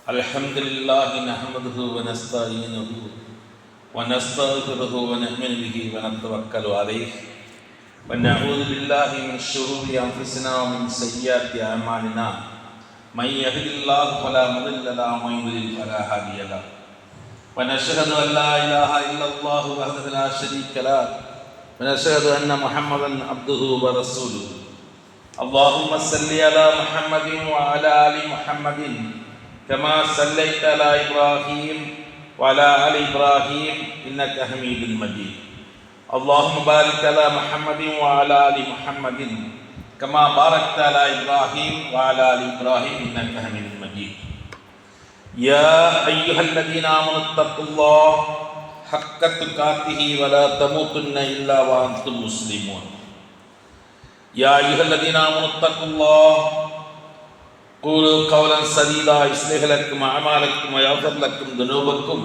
الحمد لله نحمده ونستعينه ونستغفره ونؤمن به ونتوكل عليه ونعوذ بالله من شرور أنفسنا ومن سيئات أعمالنا من يهد الله فلا مضل له ومن يضلل فلا هادي له ونشهد أن لا إله إلا الله وحده لا شريك له ونشهد أن محمدا عبده ورسوله اللهم صل على محمد وعلى آل محمد كما صليت على إبراهيم وعلى آل إبراهيم إنك حميد مجيد اللهم بارك على محمد وعلى آل محمد كما باركت على إبراهيم وعلى آل إبراهيم إنك حميد مجيد يا أيها الذين آمنوا اتقوا الله حق تقاته ولا تموتن إلا وأنتم مسلمون يا أيها الذين آمنوا اتقوا الله قولوا قولا سديدا يصلح لكم أعمالكم ويغفر لكم ذنوبكم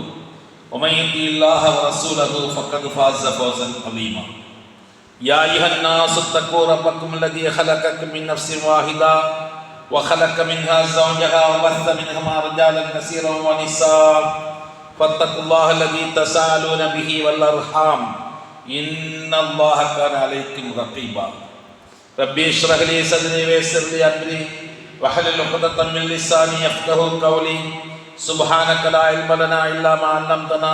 ومن يطع الله ورسوله فقد فاز فوزا عظيما يا أيها الناس اتقوا ربكم الذي خلقكم من نفس واحدة وخلق منها زوجها وبث منهما رجالا كثيرا ونساء فاتقوا الله الذي تساءلون به والأرحام إن الله كان عليكم رقيبا ربي اشرح لي صدري ويسر لي أمري واحلل عقدة من لساني يفقهوا قولي سبحانك لا علم لنا إلا ما علمتنا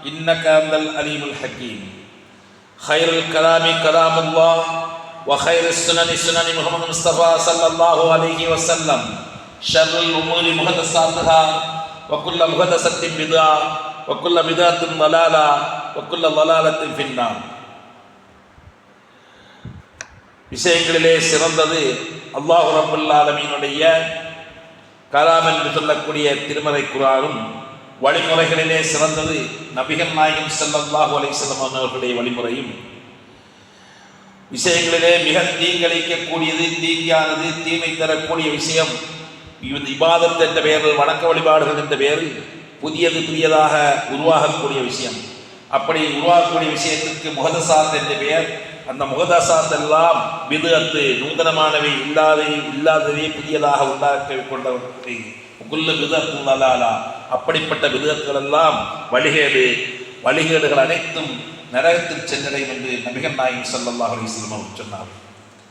إنك أنت العليم الحكيم خير الكلام كلام الله وخير السنن سنن محمد مصطفى صلى الله عليه وسلم شر الأمور محدثاتها وكل محدثة بدعة وكل بدعة ضلالة وكل ضلالة في النار விஷயங்களிலே சிறந்தது அல்லாஹ் ரப்பல் ஆலமீனுடைய கலாம் என்று சொல்லக்கூடிய திருமறை குர்ஆனும், வழிமுறைகளிலே சிறந்தது நபிகள் நாயகம் ஸல்லல்லாஹு அலைஹி வஸல்லம் அவர்களுடைய வழிமுறையும், விஷயங்களிலே மிக தீங்களிக்கக்கூடியது தீங்கியானது தீமை தரக்கூடிய விஷயம் இபாதத் என்ற பெயரில் வணக்க வழிபாடுகள் என்ற பெயரில் புதியதாக உருவாகக்கூடிய விஷயம். அப்படி உருவாகக்கூடிய விஷயத்திற்கு முஹதஸாத் என்ற பெயர். அந்த முஹதஸாத் எல்லாம் பித்அத்து, நூதனமானவை, இல்லாதவை புதியதாக உண்டாக்க கொண்டவை. குல்லு பித்அத்துன் ضلالة. அப்படிப்பட்ட பித்அத்துகள் எல்லாம் வழிகேடுகள் அனைத்தும் நரகத்தில் சென்றடையும் என்று நபிகள் நாயகம் ஸல்லல்லாஹு அலைஹி வஸல்லம் சொன்னார்.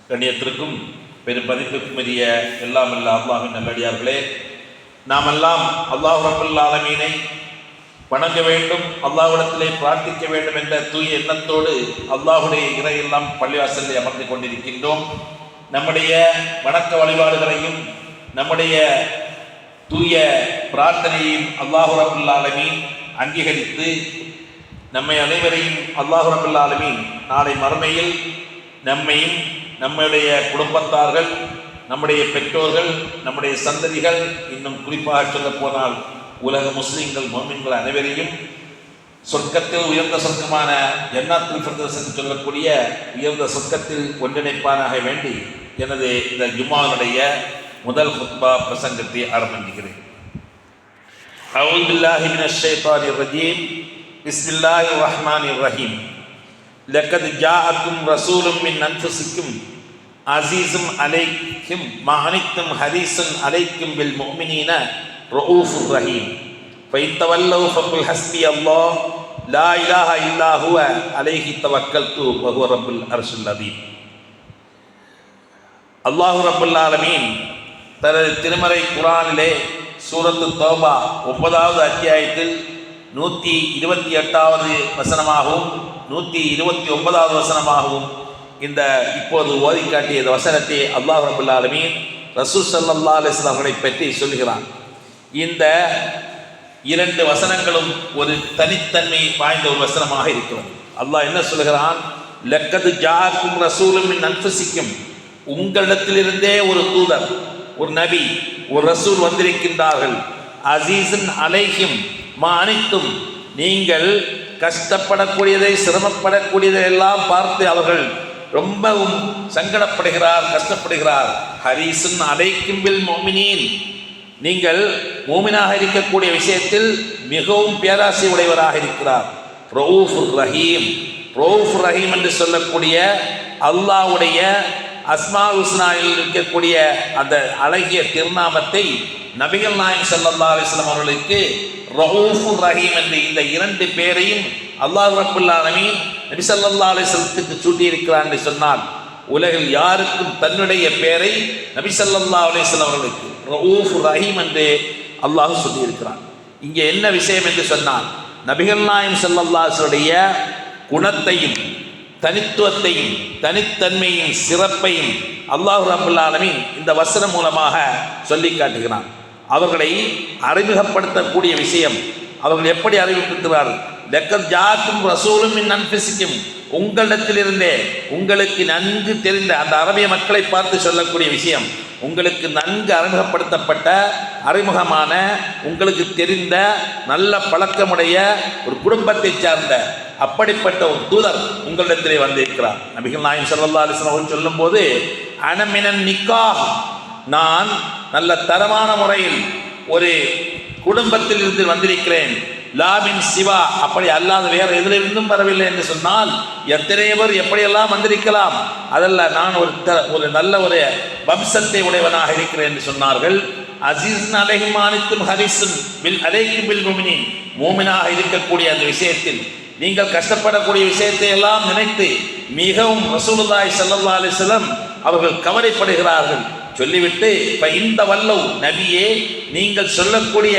கண்ணியத்திற்கும் பெரும் பதிப்புக்கும் உரிய எல்லாம் அல்ல அல்லாஹ்வின் நல்லடியார்களே, நாமெல்லாம் அல்லாஹ் ரப்பல் ஆலமீனை வணங்க வேண்டும், அல்லாஹ்விடத்திலே பிரார்த்திக்க வேண்டும் என்ற தூய எண்ணத்தோடு அல்லாஹ்வுடைய இறையெல்லாம் பள்ளிவாசலில் அமர்ந்து கொண்டிருக்கின்றோம். நம்முடைய வணக்க வழிபாடுகளையும் நம்முடைய தூய பிரார்த்தனையையும் அல்லாஹ் ரப்பல் ஆலமீன் அங்கீகரித்து நம்மை அனைவரையும் அல்லாஹ் ரப்பல் ஆலமீன் நாளை மறுமையில் நம்மையும் நம்முடைய குடும்பத்தார்கள், நம்முடைய பெற்றோர்கள், நம்முடைய சந்ததிகள், இன்னும் குறிப்பாக சொல்ல போனால் உலக முஸ்லிம்கள் முஃமின்கள் அனைவரையும் சொர்க்கத்தில் உயர்ந்த சொர்க்கமான ஜன்னத்துல் ஃபிர்தௌஸ் என்று சொல்லக்கூடிய உயர்ந்த சொர்க்கத்தில் ஒன்றிணைப்பானாக வேண்டி எனது இந்த ஜும்மாவுடைய முதல் ஹுத்பா பிரசங்கத்தை ஆரம்பிக்கிறேன். அஊது பில்லாஹி மினஷ் ஷைத்தானிர் ரஜீம். பிஸ்மில்லாஹிர் ரஹ்மானிர் ரஹீம். லக்கத் ஜாஅக்கும் ரசூலும் மின் அன்ஃபுசிக்கும் அஸீஸும் அலைக்கும் மா அனித்தும் ஹரீஸுன் அலைக்கும் பில் முஃமினீன ரഊஃபுர் ரஹீம். ஃபைத்தவல்லவு ஃபகுல் ஹஸ்பி அல்லாஹ் லா இலாஹ இல்லா ஹுவ அலைஹி தவக்கல்து வ ஹுவ ரப்புல் அர்ஷில் அதீம். அல்லாஹ் ரப்பல் ஆலமீன் தனது திருமறை குர்ஆனிலே சூரத்து தௌபா 9வது அத்தியாயத்தில் 128வது வசனமாகவும் 129வது வசனமாகவும் இந்த இப்போது ஓதி காட்டிய வசனத்தை அல்லாஹ் ரப்பல் ஆலமீன் ரசூல் ஸல்லல்லாஹு அலைஹி வஸல்லம் அவர்களை பற்றி சொல்கிறான். இந்த இரண்டு வசனங்களும் ஒரு தனித்தன்மை வாய்ந்த ஒரு வசனமாக இருக்கிறது. அல்லாஹ் என்ன சொல்கிறான்? லக்கத் ஜாஅக்கும் ரசூலும் மின் அன்ஃபுசிக்கும், உங்களிடத்திலிருந்தே ஒரு தூதர், ஒரு நபி, ஒரு ரசூல் வந்திருக்கின்றார்கள். அஸீஸுன் அலைஹிம் மா அனித்தும், நீங்கள் கஷ்டப்படக்கூடியதை சிரமப்படக்கூடியதை எல்லாம் பார்த்து அவர்கள் ரொம்பவும் சங்கடப்படுகிறார், கஷ்டப்படுகிறார். ஹரீஸுன் அலைக்கும் பில் முஃமினீன், நீங்கள் மூமினாக இருக்கக்கூடிய விஷயத்தில் மிகவும் பேராசை உடையவராக இருக்கிறார். ரഊஃபுர் ரஹீம், ரഊஃபுர் ரஹீம் என்று சொல்லக்கூடிய அல்லாஹ்வுடைய அஸ்மால் ஹுஸ்னாவில் இருக்கக்கூடிய அந்த அழகிய திருநாமத்தை நபிகள் நாயகம் ஸல்லல்லாஹு அலைஹி வஸல்லம் அவர்களுக்கு ரഊஃபுர் ரஹீம் என்ற இந்த இரண்டு பேரையும் அல்லாஹ் ரப்புல் ஆலமீன் நபி ஸல்லல்லாஹு அலைஹி வஸல்லத்துக்கு சூட்டியிருக்கிறார் என்று சொன்னால், உலகில் யாருக்கும் தன்னுடைய பெயரை நபி ஸல்லல்லாஹு அலைஹி வஸல்லம் அவர்களுக்கு ரഊஃபுர் ரஹீம் என்று அல்லாஹ் சொல்லியிருக்கிறான். இங்கே என்ன விஷயம் என்று சொன்னால், நபிகள் நாயகம் ஸல்லல்லாஹு அலைஹி வஸல்லம் குணத்தையும் தனித்துவத்தையும் தனித்தன்மையும் சிறப்பையும் அல்லாஹ் ரப்புல் ஆலமீன் இந்த வசனம் மூலமாக சொல்லி காட்டுகிறான். அவர்களை அறிமுகப்படுத்தக்கூடிய விஷயம், அவர்கள் எப்படி அறிமுகப்படுத்துகிறார்கள்? லக்கத் ஜாஅக்கும் ரசூலும் மின் அன்ஃபுசிக்கும், உங்களிடத்திலிருந்தே உங்களுக்கு நன்கு தெரிந்த அந்த அரபிய மக்களை பார்த்து சொல்லக்கூடிய விஷயம், உங்களுக்கு நன்கு அறிமுகப்படுத்தப்பட்ட அறிமுகமான உங்களுக்கு தெரிந்த நல்ல பழக்கமுடைய ஒரு குடும்பத்தை சார்ந்த அப்படிப்பட்ட ஒரு தூதர் உங்களிடத்திலே வந்திருக்கிறார். நபிகள் நாயகம் ஸல்லல்லாஹு அலைஹி வஸல்லம் சொல்லும்போது, அனமினன் நிக்காஹ், நான் நல்ல தரமான முறையில் ஒரு குடும்பத்தில் இருந்து வந்திருக்கிறேன், லாமின் சிவா, அப்படி அல்லாத வேறு எதிலிருந்தும் வரவில்லை என்று சொன்னால், எத்தனை பேர் எப்படியெல்லாம் வந்திருக்கலாம், அதல்ல நான் ஒரு நல்ல ஒரு வம்சத்தை உடையவனாக இருக்கிறேன் என்று சொன்னார்கள். அசீஸ் அலைஹிம் அனித்தும் ஹரிசுன் பில் அலைக்கும் பில் முஃமினீன், மூமினாக இருக்கக்கூடிய அந்த விஷயத்தில் நீங்கள் கஷ்டப்படக்கூடிய விஷயத்தை எல்லாம் நினைத்து மிகவும் ரசூலுல்லாஹி ஸல்லல்லாஹு அலைஹி வஸல்லம் அவர்கள் கவலைப்படுகிறார்கள். சொல்லிவிட்டு, இப்போ இந்த வல்லவ் நபியே, நீங்கள் சொல்லக்கூடிய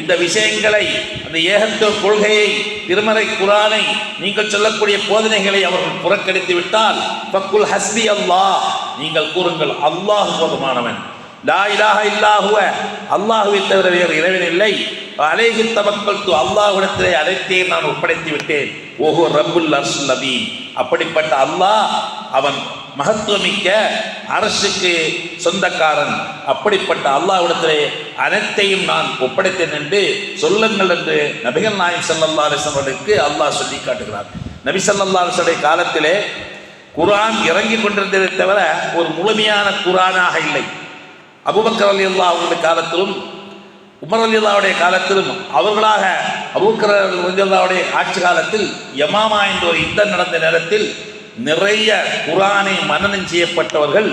இந்த விஷயங்களை, அந்த ஏகத்துவ கொள்கையை, திருமறை குர்ஆனை, நீங்கள் சொல்லக்கூடிய போதனைகளை அவர்கள் புறக்கணித்து விட்டால், ஃபக்குல் ஹஸ்பி அல்லாஹ், நீங்கள் கூறுங்கள் அல்லாஹ் போதுமானவன், லா இலாஹ இல்லா ஹுவ, அல்லாஹ்வை தவிர வேறு இறைவன் இல்லை, அலைஹி தவக்கல்து, அல்லாஹ்விடத்திலே அனைத்தையும் நான் ஒப்படைத்து விட்டேன், ஓஹோ ரப்புல் அர்ஷில் அதீம், அப்படிப்பட்ட அல்லாஹ் அவன் மகத்துவமிக்க அரசுக்கு சொந்தக்காரன், அப்படிப்பட்ட அல்லாஹ்விடத்திலே அனைத்தையும் நான் ஒப்படைத்தேன் என்று சொல்லுங்கள் என்று நபிகள் நாயகம் ஸல்லல்லாஹு அலைஹி வஸல்லம் அல்லாஹ் சொல்லி காட்டுகிறார். நபி ஸல்லல்லாஹு அலைஹி வஸல்லம் காலத்திலே குர்ஆன் இறங்கி கொண்டிருந்ததை தவிர ஒரு முழுமையான குர்ஆனாக இல்லை. அபூபக்கர் ரலியல்லாஹு அவர்களுடைய காலத்திலும் உமர் ரலியல்லாஹுடைய காலத்திலும் அவர்களாக அபூபக்கர் ரலியல்லாஹுடைய ஆட்சி காலத்தில் யமாமா என்ற ஒரு யுத்தம் நடந்த நேரத்தில் நிறைய குர்ஆனை மனனம் செய்யப்பட்டவர்கள்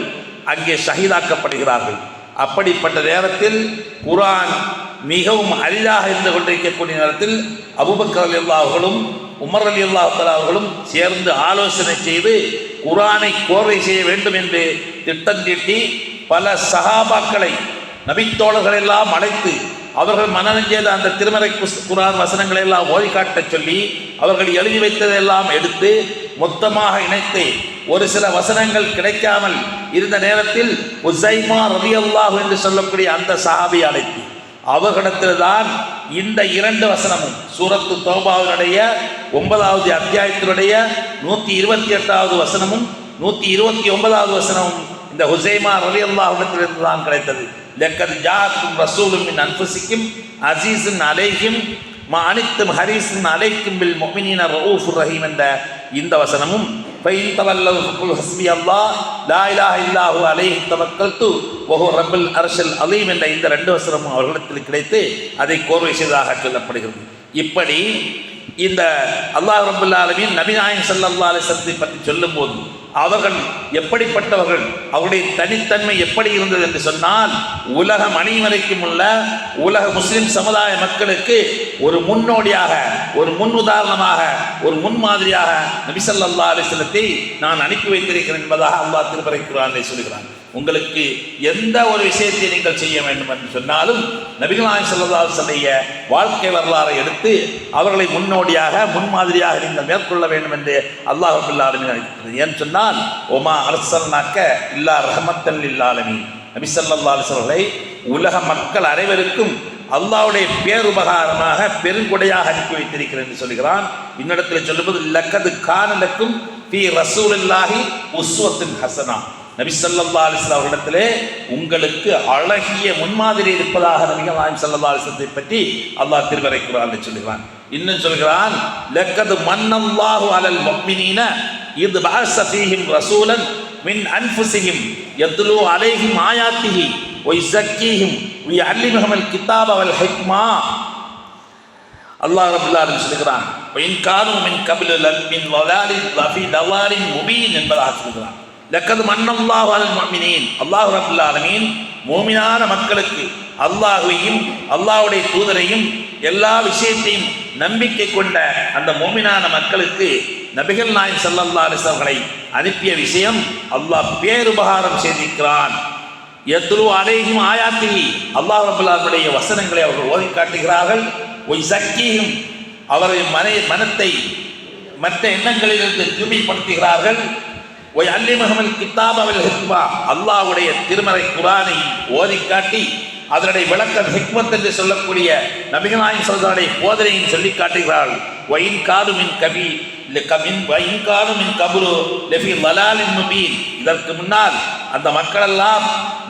அங்கே ஷஹீதாக்கப்படுகிறார்கள். அப்படிப்பட்ட நேரத்தில் குர்ஆன் மிகவும் அரிதாக இருந்து கொண்டிருக்கக்கூடிய நேரத்தில் அபூபக்கர் ரலியல்லாஹு அவர்களும் உமர் ரலியல்லாஹு தஆலா அவர்களும் சேர்ந்து ஆலோசனை செய்து குர்ஆனை கோர்வை செய்ய வேண்டும் என்று திட்டம் தீட்டி பல சஹாபாக்களை, நபித்தோழர்கள் எல்லாம் அழைத்து அவர்கள் மனனம் செய்த அந்த திருமறை குர்ஆன் வசனங்களை எல்லாம் ஓதி காட்டச் சொல்லி அவர்கள் எழுதி வைத்ததெல்லாம் எடுத்து மொத்தமாக இணைத்து ஒரு சில வசனங்கள் கிடைக்காமல் இருந்த நேரத்தில் உஸைமா ரலியல்லாஹு என்று சொல்லக்கூடிய அந்த சஹாபி அழைத்து அவர்களிடத்தில்தான் இந்த இரண்டு வசனமும் சூரத்து தௌபாவினுடைய 9வது அத்தியாயத்தினுடைய 128வது வசனமும் 129வது வசனமும் இந்த உஸைமா ரலியல்லாஹு இடத்திலிருந்து தான் கிடைத்தது. லக்கத் ஜாஅக்கும் ரசூலும் மின் அன்ஃபுசிக்கும் அஸீஸுன் அலைஹிம் மா அனித்தும் ஹரீஸுன் அலைக்கும் பில் முஃமினீன ரഊஃபுர் ரஹீம் என்ற இந்த வசனமும், ஃபைன் தவல்லவ் ஃபகுல் ஹஸ்பி அல்லாஹ் லா இலாஹ இல்லா ஹுவ அலைஹி தவக்கல்து வஹுவ ரப்புல் அர்ஷில் அதீம் என்ற இந்த ரெண்டு வசனமும் அவர்களிடத்தில் கிடைத்து அதை கோர்வை செய்ததாக சொல்லப்படுகிறது. இப்படி இந்த அல்லாஹ் ரப்புல் ஆலமீன் நபி நாயகம் ஸல்லல்லாஹு அலைஹி வஸல்லம் பற்றி சொல்லும்போது அவர்கள் எப்படிப்பட்டவர்கள், அவருடைய தனித்தன்மை எப்படி இருந்தது என்று சொன்னால், உலகம் அனைவரைக்கும் உள்ள உலக முஸ்லிம் சமுதாய மக்களுக்கு ஒரு முன்னோடியாக, ஒரு முன் உதாரணமாக, ஒரு முன்மாதிரியாக நபி ஸல்லல்லாஹு அலைஹி வஸல்லத்தை நான் அனுப்பி வைத்திருக்கிறேன் என்பதாக அல்லாஹ் திருமறை குர்ஆனிலே சொல்கிறான். உங்களுக்கு எந்த ஒரு விஷயத்தை நீங்கள் செய்ய வேண்டும் என்று சொன்னாலும் நபிகள் நாயகம் ஸல்லல்லாஹு அலைஹி வஸல்லம் வாழ்க்கை வரலாறை எடுத்து அவர்களை முன்னோடியாக, முன்மாதிரியாக நீங்கள் மேற்கொள்ள வேண்டும் என்று அல்லாஹ் ரப்பல் ஆலமீன் ஏன் சொன்னால், ஒமா அர்சல்னாக்க இல்லா ரஹ்மத்தல் லில் ஆலமீன், நபி ஸல்லல்லாஹு அலைஹி வஸல்லம் உலக மக்கள் அனைவருக்கும் அல்லாஹ்வுடைய பேருபகாரமாக பெருங்கொடையாக அனுப்பி வைத்திருக்கிறேன் என்று சொல்கிறான். இன்னிடத்தில் சொல்லும்போது லக்கது கான லக்கும் ஃபீ ரசூலில்லாஹி உஸ்வத்துன் ஹஸனா, நபி ஸல்லல்லாஹு அலைஹி வஸல்லம் அவர்களிடத்திலே உங்களுக்கு அழகிய முன்மாதிரி இருப்பதாக நபிகள் நாயகம் ஸல்லல்லாஹு அலைஹி வஸல்லத்தை பற்றி அல்லாஹ் திருமறை குர்ஆனில் சொல்கிறான். இன்னும் சொல்கிறான், லக்கது மன்னல்லாஹு அலல் முஃமினீன இத் பஅஸ ஃபீஹிம் ரசூலன் மின் அன்ஃபுஸிஹிம் யத்லூ அலைஹிம் ஆயாத்திஹி வ யுஸக்கீஹிம் வ யுஅல்லிமுஹுல் கிதாப வல் ஹிக்மா. அல்லாஹ் ரப்பல் ஆலமீன் சொல்கிறான், வ இன் கானூ மின் கப்லு மின் வலாலின் லஃபீ தலாலின் முபீன் என்பதாக சொல்கிறான். லக்கத் மன்னல்லாஹு அலல் முஃமினீன், அல்லாஹ் ரப்பல் ஆலமீன் மூமினான மக்களுக்கு அல்லாஹ்வையும் அல்லாஹ்வுடைய தூதரையும் எல்லா விஷயத்தையும் நம்பிக்கை கொண்ட அந்த மூமினான மக்களுக்கு நபிகள் நாயகம் ஸல்லல்லாஹு அலைஹி வஸல்லம் அவர்களை அனுப்பிய விஷயம் அல்லாஹ் பேருபகாரம் செய்திருக்கிறான். யத்லு அலைஹிம் ஆயாத்திஹி, அல்லாஹ் ரப்பல் ஆலமீனுடைய வசனங்களை அவர்கள் ஓதி காட்டுகிறார்கள். ஒய் ஸக்கீஹிம், அவர்கள் மனத்தை மற்ற எண்ணங்களிலிருந்து தூய்மைப்படுத்துகிறார்கள். ஒய் அல்லிமஹுல் கிதாப வல் ஹிக்மா, அல்லாஹ்வுடைய திருமறை குர்ஆனை ஓதி காட்டி அதனுடைய விளக்கம் ஹிக்மத் என்று சொல்லக்கூடிய நபிகள் நாயகம் ஸல்லல்லாஹு அலைஹி வஸல்லம் போதனையும் சொல்லி காட்டுகிறார்கள். ஒயின் காது மின் கபி மின் கபுரு லஃபி லலாலின் முபீன், இதற்கு முன்னால் அந்த மக்களெல்லாம்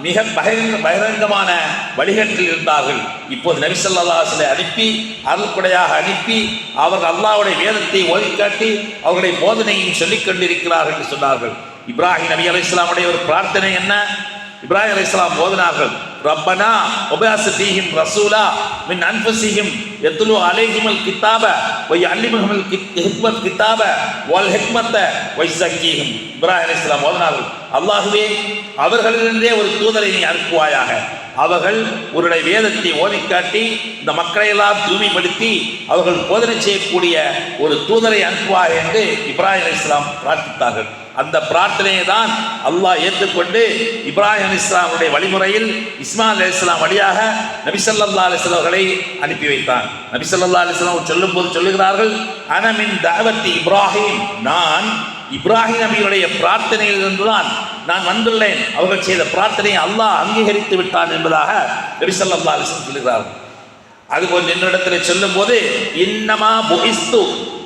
மிக பகிரங்கமான வழிகட்டில் இருந்தார்கள். இப்போது நபி ஸல்லல்லாஹு அலைஹி வஸல்லம் அனுப்பி அருள்கொடையாக அனுப்பி அவர்கள் அல்லாஹ்வுடைய வேதத்தை ஓதிக்காட்டி அவர்களுடைய போதனையும் சொல்லிக் கொண்டிருக்கிறார்கள் என்று சொன்னார்கள். இப்ராஹிம் நபி அலைஹிஸ்ஸலாமுடைய ஒரு பிரார்த்தனை என்ன? இப்ராஹிம் அலைஹிஸ்ஸலாம் ஓதினார்கள், ரப்பனா வபஅஸ் ஃபீஹிம் ரசூலா மின் அன்ஃபுஸிஹிம் யத்லு அலைஹிமுல் கிதாப வ யஅல்லிமுஹுல் கிதாப வல் ஹிக்மத வ யஸக்கீஹிம். இப்ராஹிம் அலைஹிஸ்ஸலாம் ஓதினார்கள், அல்லாஹ்வே அவர்களிலிருந்தே ஒரு தூதரை நீ அனுப்புவாயாக, அவர்கள் உன்னுடைய வேதத்தை ஓதிக்காட்டி இந்த மக்களை எல்லாம் தூய்மைப்படுத்தி அவர்கள் போதனை செய்யக்கூடிய ஒரு தூதரை அனுப்புவார் என்று இப்ராஹிம் அலைஹிஸ்ஸலாம் பிரார்த்தித்தார்கள். அந்த பிரார்த்தனையை தான் அல்லாஹ் ஏற்றுக்கொண்டு இப்ராஹிம் அலைஹிஸ்ஸலாமுடைய வழிமுறையில் இஸ்மாயில் அலைஹிஸ்ஸலாம் வழியாக நபி ஸல்லல்லாஹு அலைஹி வஸல்லம் அவர்களை அனுப்பி வைத்தான். நபி ஸல்லல்லாஹு அலைஹி வஸல்லம் சொல்லும்போது சொல்லுகிறார்கள், அன மின் தஅவத்தி இப்ராஹிம், நான் இப்ராஹிம் நபியுடைய பிரார்த்தனையிலிருந்து தான் நான் வந்துள்ளேன், அவர்கள் செய்த பிரார்த்தனையை அல்லாஹ் அங்கீகரித்து விட்டான் என்பதாக நபி ஸல்லல்லாஹு அலைஹி வஸல்லம் சொல்லுகிறார்கள். அதுபோல் என்னிடத்தில் சொல்லும் போது இன்னமா புஇஸ்து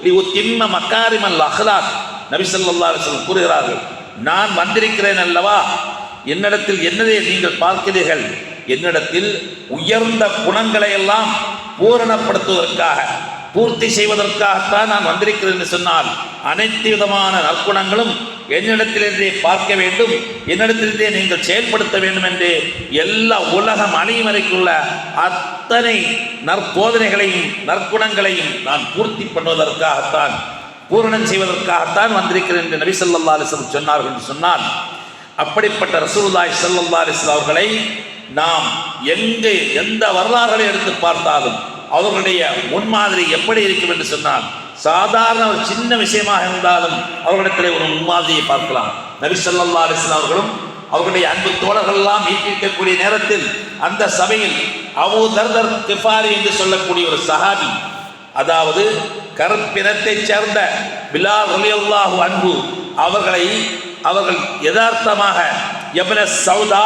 லியுத்திம்ம மகாரிமல் அஹ்லாக், நபி ஸல்லல்லாஹு அலைஹி வஸல்லம் கூறுகிறார்கள், நான் வந்திருக்கிறேன் அல்லவா, என்னிடத்தில் என்னதை நீங்கள் பார்க்கிறீர்கள், என்னிடத்தில் உயர்ந்த குணங்களை எல்லாம் பூரணப்படுத்துவதற்காக பூர்த்தி செய்வதற்காகத்தான் நான் வந்திருக்கிறேன் என்று சொன்னால் அனைத்து விதமான நற்குணங்களும் என்னிடத்திலிருந்தே பார்க்க வேண்டும், என்னிடத்திலிருந்தே நீங்கள் செயல்படுத்த வேண்டும் என்று எல்லா உலகம் அழியும் வரைக்குள்ள அத்தனை நற்போதனைகளையும் நற்குணங்களையும் நான் பூர்த்தி பண்ணுவதற்காகத்தான் பூரணம் செய்வதற்காகத்தான் வந்திருக்கிறேன் என்று நபி ஸல்லல்லாஹு அலைஹி வஸல்லம் சொன்னார்கள் என்று சொன்னால், அப்படிப்பட்ட ரசூலுல்லாஹி ஸல்லல்லாஹு அலைஹி வஸல்லம் அவர்களை நாம் எங்கே எந்த வரலாறுகளை எடுத்து பார்த்தாலும் அவர்களுடைய முன்மாதிரி எப்படி இருக்கும் என்று சொன்னால், சாதாரண ஒரு சின்ன விஷயமாக இருந்தாலும் அவர்களிடத்தில் ஒரு முன்மாதிரியை பார்க்கலாம். நபி ஸல்லல்லாஹு அலைஹி வஸல்லம் அவர்களும் அவர்களுடைய அன்பு தோழர்கள் எல்லாம் வீட்டிருக்கக்கூடிய நேரத்தில் அந்த சபையில் அபூ தர்தர் கிஃபாரி என்று சொல்லக்கூடிய ஒரு சஹாபி, அதாவது கருப்பினத்தை சேர்ந்த பிலால் ரலியல்லாஹு அன்ஹு அவர்கள் யதார்த்தமாக இப்ன சௌதா,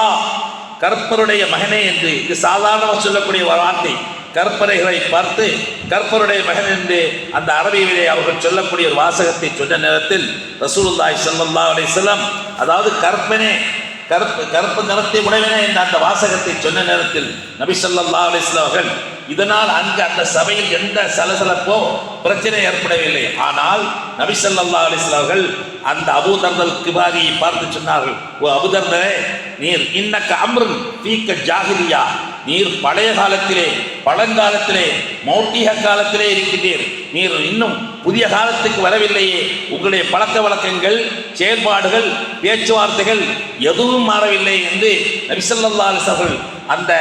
கற்பருடைய மகனே என்று, இது சாதாரணமாக சொல்லக்கூடிய ஒரு வார்த்தை, கற்பரைகளை பார்த்து கற்பருடைய மகன் என்று அந்த அரபியிலே அவர்கள் சொல்லக்கூடிய ஒரு வாசகத்தை சொன்ன நேரத்தில் ரசூலுல்லாஹி ஸல்லல்லாஹு அலைஹி வஸல்லம், அதாவது கருப்பு நிறத்தை உடையவனே என்ற அந்த வாசகத்தை சொன்ன நேரத்தில் நபி ஸல்லல்லாஹு அலைஹி வஸல்லம் அவர்கள், இதனால் அங்கு அந்த சபையில் எந்த சலசலப்போ பிரச்சனை ஏற்படவில்லை. ஆனால் நபி ஸல்லல்லாஹு அலைஹி வஸல்லம் அவர்கள் அந்த அபூ தர்தல் கிபாரியை பார்த்து சொன்னார்கள், ஓ அபூ தர்தரே, நீர் இன்னக்க அம்ருன் ஃபீக்க ஜாஹிலியா, நீர் பழைய காலத்திலே பழங்காலத்திலே மௌட்டிக காலத்திலே இருக்கின்றீர், நீர் இன்னும் புதிய காலத்துக்கு வரவில்லையே, உங்களுடைய பழக்க வழக்கங்கள் செயல்பாடுகள் பேச்சுவார்த்தைகள் எதுவும் மாறவில்லை என்று நபி ஸல்லல்லாஹு அலைஹி வஸல்லம் அந்த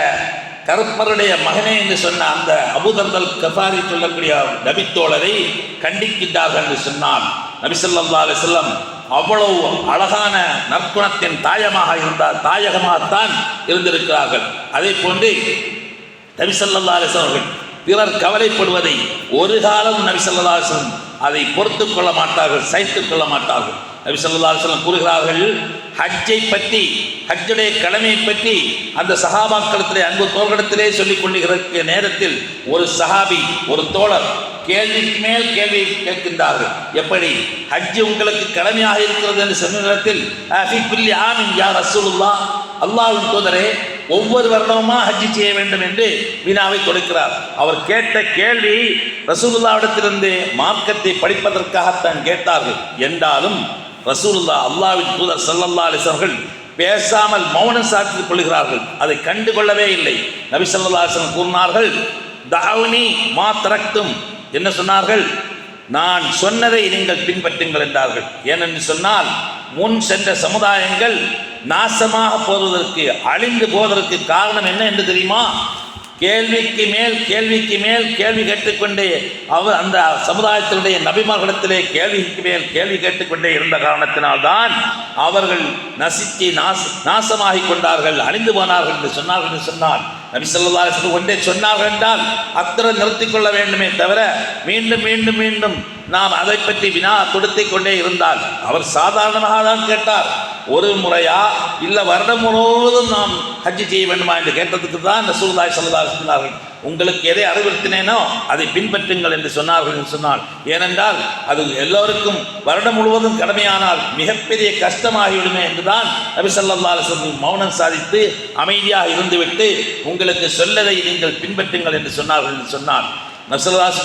கருப்பருடைய மகனே என்று சொன்ன அந்த அபூ தர்தல் கிஃபாரி சொல்லக்கூடிய நபித்தோழரை கண்டிக்கின்றார்கள் என்று சொன்னார். நபி ஸல்லல்லாஹு அலைஹி வஸல்லம் அவ்வளவு அழகான நற்குணத்தின் தாயகமாகத்தான் இருந்திருக்கிறார்கள். அதே போன்று நபி ஸல்லல்லாஹு அலைஹி வஸல்லம் அவர்கள் பிறர் கவலைப்படுவதை ஒரு காலம் நபி ஸல்லல்லாஹு அலைஹி வஸல்லம் அதை பொறுத்து கொள்ள மாட்டார்கள், சகித்துக் கொள்ள மாட்டார்கள். நபி ஸல்லல்லாஹு அலைஹி வஸல்லம் கூறுகிறார்கள், ஹஜ்ஜை பற்றி, ஹஜ்ஜுடைய கடமையை பற்றி அந்த சஹாபாக்களத்திலே அன்பு தோழர்களிடத்திலே சொல்லிக் கொண்டிருக்கிற நேரத்தில் ஒரு சஹாபி, ஒரு தோழர் கேள்விக்கு மேல் கேள்வி கேட்கின்றார்கள். எப்படி ஹஜ் உங்களுக்கு கடமையாக இருக்கிறது என்று சொன்ன நேரத்தில் யா ரசூலுல்லாஹ், அல்லாஹ்வின் தூதரே, ஒவ்வொரு வருடமுமா ஹஜ் செய்ய வேண்டும் என்று வினாவை தொடுக்கிறார். அவர் கேட்ட கேள்வி ரசூலுல்லாஹ்விடத்திலிருந்து மார்க்கத்தை படிப்பதற்காகத்தான் கேட்டார்கள். என்றாலும் ரசூலுல்லாஹ், அல்லாஹ்வின் தூதர் ஸல்லல்லாஹு அலைஹி வஸல்லம் பேசாமல் மௌனம் சாற்றிக் கொள்கிறார்கள். அதை கண்டு கொள்ளவே இல்லை. நபி ஸல்லல்லாஹு அலைஹி வஸல்லம் கூறினார்கள், தஅவுனி மா தரக்தும், என்ன சொன்னார்கள், நான் சொன்னதை நீங்கள் பின்பற்றுங்கள் என்றார்கள். ஏனென்று சொன்னால் முன் சென்ற சமுதாயங்கள் நாசமாக போவதற்கு, அழிந்து போவதற்கு காரணம் என்ன என்று தெரியுமா? கேள்விக்கு மேல் கேள்விக்கு மேல் கேள்வி கேட்டுக்கொண்டே அந்த சமுதாயத்தினுடைய நபிமார்களிடத்திலே கேள்விக்கு மேல் கேள்வி கேட்டுக்கொண்டே இருந்த காரணத்தினால்தான் அவர்கள் நசித்து நாசமாகி கொண்டார்கள், அழிந்து போனார்கள் என்று சொன்னார். நபி ஸல்லல்லாஹு அலைஹி வஸல்லம் ஒன்றே சொன்னார்கள் என்றால் அத்தனை நிறுத்திக் கொள்ள வேண்டுமே தவிர மீண்டும் மீண்டும் மீண்டும் நாம் அதை பற்றி வினா தொடுத்திக் கொண்டே இருந்தால், அவர் சாதாரணமாக தான் கேட்டார், ஒரு முறையா இல்லை வருடம் முழுவதும் நாம் ஹஜ்ஜி செய்ய வேண்டுமா என்று கேட்டதுக்கு தான் ரசூலுல்லாஹி ஸல்லல்லாஹு அலைஹி வஸல்லம் சொன்னார்கள், உங்களுக்கு எதை அறிவுறுத்தினேனோ அதை பின்பற்றுங்கள் என்று சொன்னார். ஏனென்றால் அது எல்லோருக்கும் வருடம் முழுவதும் கடமையானால் மிகப்பெரிய கஷ்டமாகிவிடுமே என்றுதான் நபி ஸல்லல்லாஹு அலைஹி வஸல்லம் மௌனம் சாதித்து அமைதியாக இருந்துவிட்டு உங்களுக்கு சொல்லதை நீங்கள் பின்பற்றுங்கள் என்று சொன்னார்.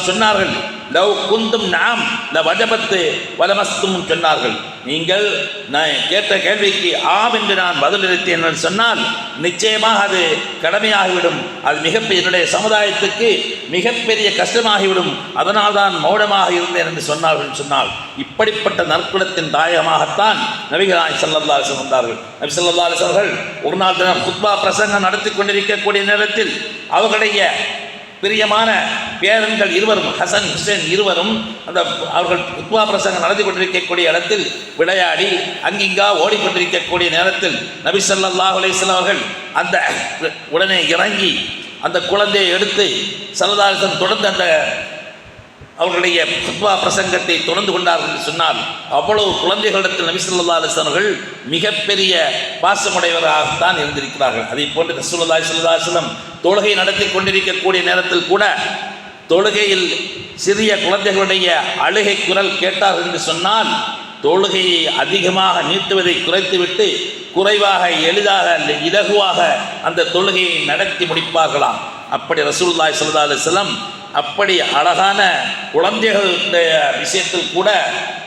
சொன்னார்கள், லவ் குந்தும் நாம் ல வஜபத்து வலமஸ்தும் சொன்னார்கள், நீங்கள் நான் கேட்ட கேள்விக்கு ஆம் என்று நான் பதிலளித்தேன் என்று சொன்னால் நிச்சயமாக அது கடமையாகிவிடும், அது என்னுடைய சமுதாயத்துக்கு மிகப்பெரிய கஷ்டமாகிவிடும், அதனால் தான் மௌனமாக இருந்தேன் என்று சொன்னார்கள். இப்படிப்பட்ட நற்குலத்தின் தாயகமாகத்தான் நபிகள் ஸல்லல்லாஹு அலைஹி வஸல்லம் வந்தார்கள். நபி ஸல்லல்லாஹு அலைஹி வஸல்லம் ஒரு நாள் தினம் குத்பா பிரசங்கம் நடத்தி கொண்டிருக்கக்கூடிய நேரத்தில் அவர்களுடைய பிரியமான பேரன்கள் இருவரும், ஹசன் ஹுசேன் இருவரும் அவர்கள் குத்பா பிரசங்கம் நடத்தி கொண்டிருக்கக்கூடிய இடத்தில் விளையாடி அங்கிங்கா ஓடிக்கொண்டிருக்கக்கூடிய நேரத்தில் நபி ஸல்லல்லாஹு அலைஹி வஸல்லம் அவர்கள் அந்த உடனே இறங்கி அந்த குழந்தையை எடுத்து ஸல்லல்லாஹு அலைஹி வஸல்லம் தொடர்ந்து அந்த அவர்களுடைய குத்பா பிரசங்கத்தை தொடர்ந்து கொண்டார்கள் என்று சொன்னால், அவ்வளவு குழந்தைகளிடத்தில் நபி ஸல்லல்லாஹு அலைஹி வஸல்லம் அவர்கள் மிகப்பெரிய பாசமுடையவராகத்தான் இருந்திருக்கிறார்கள். அதை போன்று ரசூலுல்லாஹி ஸல்லல்லாஹு அலைஹி வஸல்லம் தொழுகை நடத்தி கொண்டிருக்கக்கூடிய நேரத்தில் கூட தொழுகையில் சிறிய குழந்தைகளுடைய அழுகை குரல் கேட்டார்கள் என்று சொன்னால் தொழுகையை அதிகமாக நீட்டுவதை குறைத்துவிட்டு குறைவாக எளிதாக இலகுவாக அந்த தொழுகையை நடத்தி முடிப்பார்களாம். அப்படி ரசூலுல்லாஹி ஸல்லல்லாஹு அலைஹி வஸல்லம் அப்படி அழகான குழந்தைகளுடைய விஷயத்தில் கூட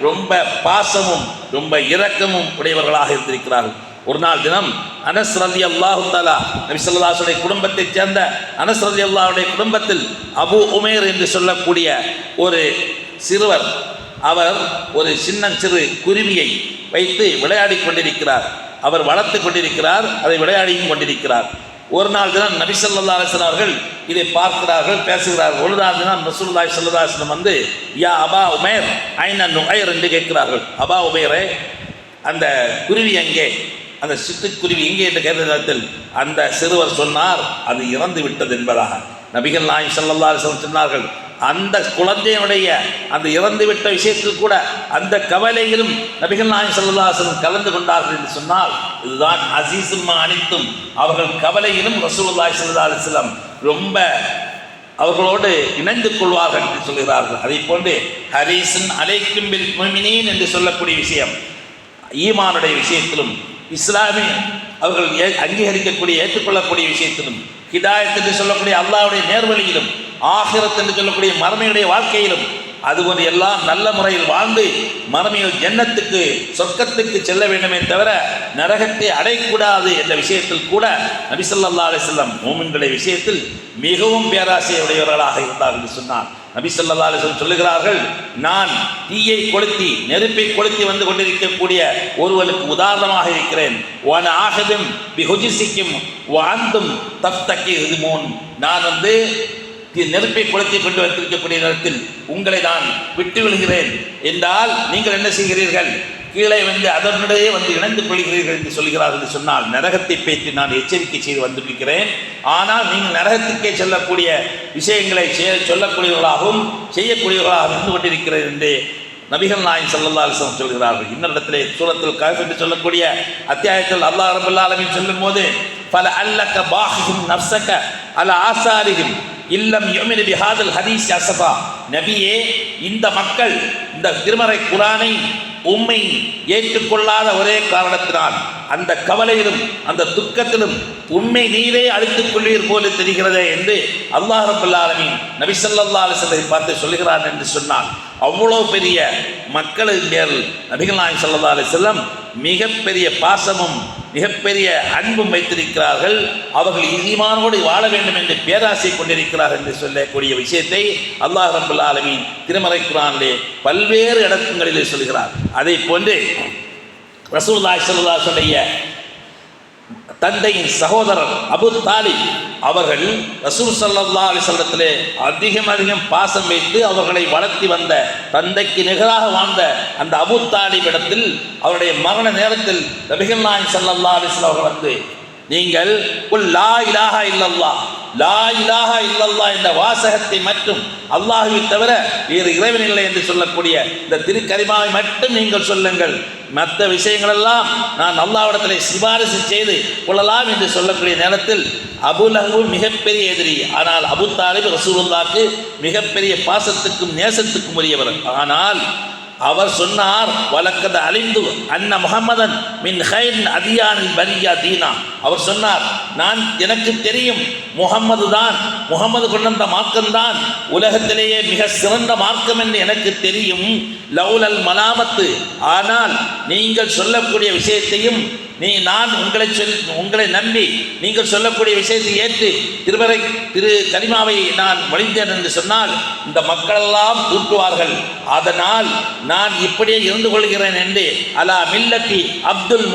ரொம்ப பாசமும் ரொம்ப இரக்கமும் உடையவர்களாக இருந்திருக்கிறார்கள். ஒரு நாள் தினம் அனஸ் ரலியல்லாஹு தஆலா நபி ஸல்லல்லாஹு அலைஹி வஸல்லம் குடும்பத்தைச் சேர்ந்த அனஸ் ரலியல்லாஹுடைய குடும்பத்தில் அபு உமைர் என்று சொல்லக்கூடிய ஒரு சிறுவர், அவர் ஒரு சிறு குருவியை வைத்து விளையாடி கொண்டிருக்கிறார், அவர் வளர்த்து கொண்டிருக்கிறார், அதை விளையாடியும் கொண்டிருக்கிறார். ஒரு நாள் தினம் நபி ஸல்லல்லாஹு அலைஹி வஸல்லம் அவர்கள் இதை பார்க்கிறார்கள், பேசுகிறார்கள். ஒரு நாள் தினம் ரசூலுல்லாஹி ஸல்லல்லாஹு அலைஹி வஸல்லம் வந்து யா அபா உமைர் ஐன நுகைர் என்று கேட்கிறார்கள். அபா உமைரே, அந்த குருவி எங்கே, அந்த சிட்டுக்குருவி எங்கே என்று கேட்ட நேரத்தில் அந்த சிறுவர் சொன்னார், அது இறந்து விட்டது என்பதாக. நபிகள் நாயகம் ஸல்லல்லாஹு அலைஹி வஸல்லம் சொன்னார்கள், அந்த குழந்தையினுடைய அந்த இறந்துவிட்ட விஷயத்தில் கூட அந்த கவலையிலும் நபிகள் நாயகம் ஸல்லல்லாஹு அலைஹி வஸல்லம் கலந்து கொண்டார்கள் என்று சொன்னால், இதுதான் அசீசும் அனித்தும், அவர்கள் கவலையிலும் ரசூலுல்லாஹி ஸல்லல்லாஹு அலைஹி வஸல்லம் ரொம்ப அவர்களோடு இணைந்து கொள்வார்கள் என்று சொல்கிறார்கள். அதை போன்று ஹரீசுன் அலைக்கும் பில் முஃமினீன் என்று சொல்லக்கூடிய விஷயம், ஈமானுடைய விஷயத்திலும் இஸ்லாமிய அவர்கள் அங்கீகரிக்கக்கூடிய ஏற்றுக்கொள்ளக்கூடிய விஷயத்திலும், ஹிதாயத் என்று சொல்லக்கூடிய அல்லாஹ்வுடைய நேர்வழியிலும், ஆகிரத் என்று சொல்லக்கூடிய மறுமையுடைய வாழ்க்கையிலும், அதுபோன்று எல்லாம் நல்ல முறையில் வாழ்ந்து மறுமையில் ஜன்னத்துக்கு சொர்க்கத்துக்கு செல்ல வேண்டுமே தவிர நரகத்தை அடையக்கூடாது என்ற விஷயத்தில் கூட நபி ஸல்லல்லாஹு அலைஹி வஸல்லம் மூமின்களுடைய விஷயத்தில் மிகவும் பேராசையுடையவர்களாக இருந்தார்கள் என்று சொன்னார். நபி ஸல்லல்லாஹு அலைஹி வஸல்லம் சொல்லுகிறார்கள், நான் தீயை கொளுத்தி நெருப்பை கொளுத்தி வந்து கொண்டிருக்கக்கூடிய ஒருவனுக்கு உதாரணமாக இருக்கிறேன். வான ஆகதும் பிஹுஜிசிக்கும் வாந்தும் தப்தக்கி இதுமோன், நான் வந்து நெருப்பை கொளுத்தி கொண்டு வந்திருக்கக்கூடிய நேரத்தில் உங்களை நான் விட்டு விடுகிறேன் என்றால் நீங்கள் என்ன செய்கிறீர்கள், கீழே வந்து அதனுடைய வந்து இணைந்து கொள்கிறீர்கள் என்று சொல்கிறார்கள் என்று சொன்னால், நரகத்தை பற்றி நான் எச்சரிக்கை செய்து வந்திருக்கிறேன். ஆனால் நீங்கள் நரகத்துக்கே செல்லக்கூடிய விஷயங்களை சொல்லக்கூடியவர்களாகவும் செய்யக்கூடியவர்களாகவும் இருந்து கொண்டிருக்கிறேன் என்று நபிகள் நாயகம் ஸல்லல்லாஹு அலைஹி வஸல்லம் சொல்கிறார்கள். இன்னொரு இடத்திலே சூரத்துல் கஹஃப் என்று சொல்லக்கூடிய அத்தியாயத்தில் அல்லாஹ் ரப்பல் ஆலமீன் சொல்லும் போது, ஃபல அல்லக பாஹிஹும் நஃப்ஸக அலா ஆசாரிஹிம் இல்லம் யுமினு பிஹாதல் ஹதீஸ் அஸஃபா, நபியே, இந்த மக்கள் இந்த திருமறை குர்ஆனை உம்மை ஏற்றுக்கொள்ளாத ஒரே காரணத்தினால் அந்த கவலையிலும் அந்த துக்கத்திலும் உண்மை நீரே அழித்துக் கொள்வீர் போல தெரிகிறதே என்று அல்லாஹ் ரப்பல் ஆலமீன் நபி ஸல்லல்லாஹு அலைஹி வஸல்லம் பார்த்து சொல்கிறான் என்று சொன்னான். அவ்வளோ பெரிய மக்களின் பேரில் நபிகள் நாயகம் ஸல்லல்லாஹு அலைஹி வஸல்லம் மிகப்பெரிய பாசமும் மிகப்பெரிய அன்பும் வைத்திருக்கிறார்கள். அவர்கள் ஈமானோடு வாழ வேண்டும் என்று பேராசை கொண்டிருக்கிறார்கள் என்று சொல்லக்கூடிய விஷயத்தை அல்லாஹ் ரப்பல் ஆலமீன் திருமறை குர்ஆனிலே பல்வேறு இடங்களிலே சொல்கிறார். அதை போன்று ரசூலுல்லாஹி ஸல்லல்லாஹு அலைஹி வஸல்லம் தந்தையின் சகோதரர் அபு தாலிப் அவர்கள் ரசூல் ஸல்லல்லாஹு அலைஹி வஸல்லத்திலே அதிகம் பாசம் வைத்து அவர்களை வளர்த்தி வந்த, தந்தைக்கு நிகராக வாழ்ந்த அந்த அபு தாலிப் இடத்தில் அவருடைய மரண நேரத்தில் நபிகள் நாயகம் ஸல்லல்லாஹு அலைஹி வஸல்லம் அவர்கள் வந்து, நீங்கள் லா இலாஹா இல்லல்லாஹ், லா இலாஹா இல்லல்லாஹ் என்ற வாசகத்தை மட்டும், அல்லாஹ்வை தவிர வேறு இறைவன் இல்லை என்று சொல்லக்கூடிய இந்த திருக்கலிமாவை மட்டும் நீங்கள் சொல்லுங்கள், மற்ற விஷயங்களெல்லாம் நான் அல்லாஹ்விடத்தில் சிபாரிசு செய்து கொள்ளலாம் என்று சொல்லக்கூடிய நேரத்தில் அபூ லஹப் மிகப்பெரிய எதிரி. ஆனால் அபூ தாலிப் ரசூலுல்லாஹ்வுக்கு மிகப்பெரிய பாசத்துக்கும் நேசத்துக்கும் உரியவர். ஆனால் அவர் சொன்னார், வலக்கத அலிந்து அன்ன முஹம்மதன் மின் ஹைரின் அதியானில் பரியா தீனா. அவர் சொன்னார், எனக்கு தெரியும் முகம்மது கொண்டு வந்த மார்க்கம்தான் உலகத்திலேயே மிக சிறந்த மார்க்கம் என்று எனக்கு தெரியும். லவுலல் மலாமத்து, ஆனால் நீங்கள் சொல்லக்கூடிய விஷயத்தையும் நான் உங்களை நம்பி நீங்கள் சொல்லக்கூடிய விஷயத்தை ஏற்று திரு கலிமாவை நான் வழிந்தேன் என்று சொன்னால் இந்த மக்களெல்லாம் தூற்றுவார்கள். அதனால் நான் இப்படியே இருந்து கொள்கிறேன் என்று அலா மில்லத்தி அப்துல்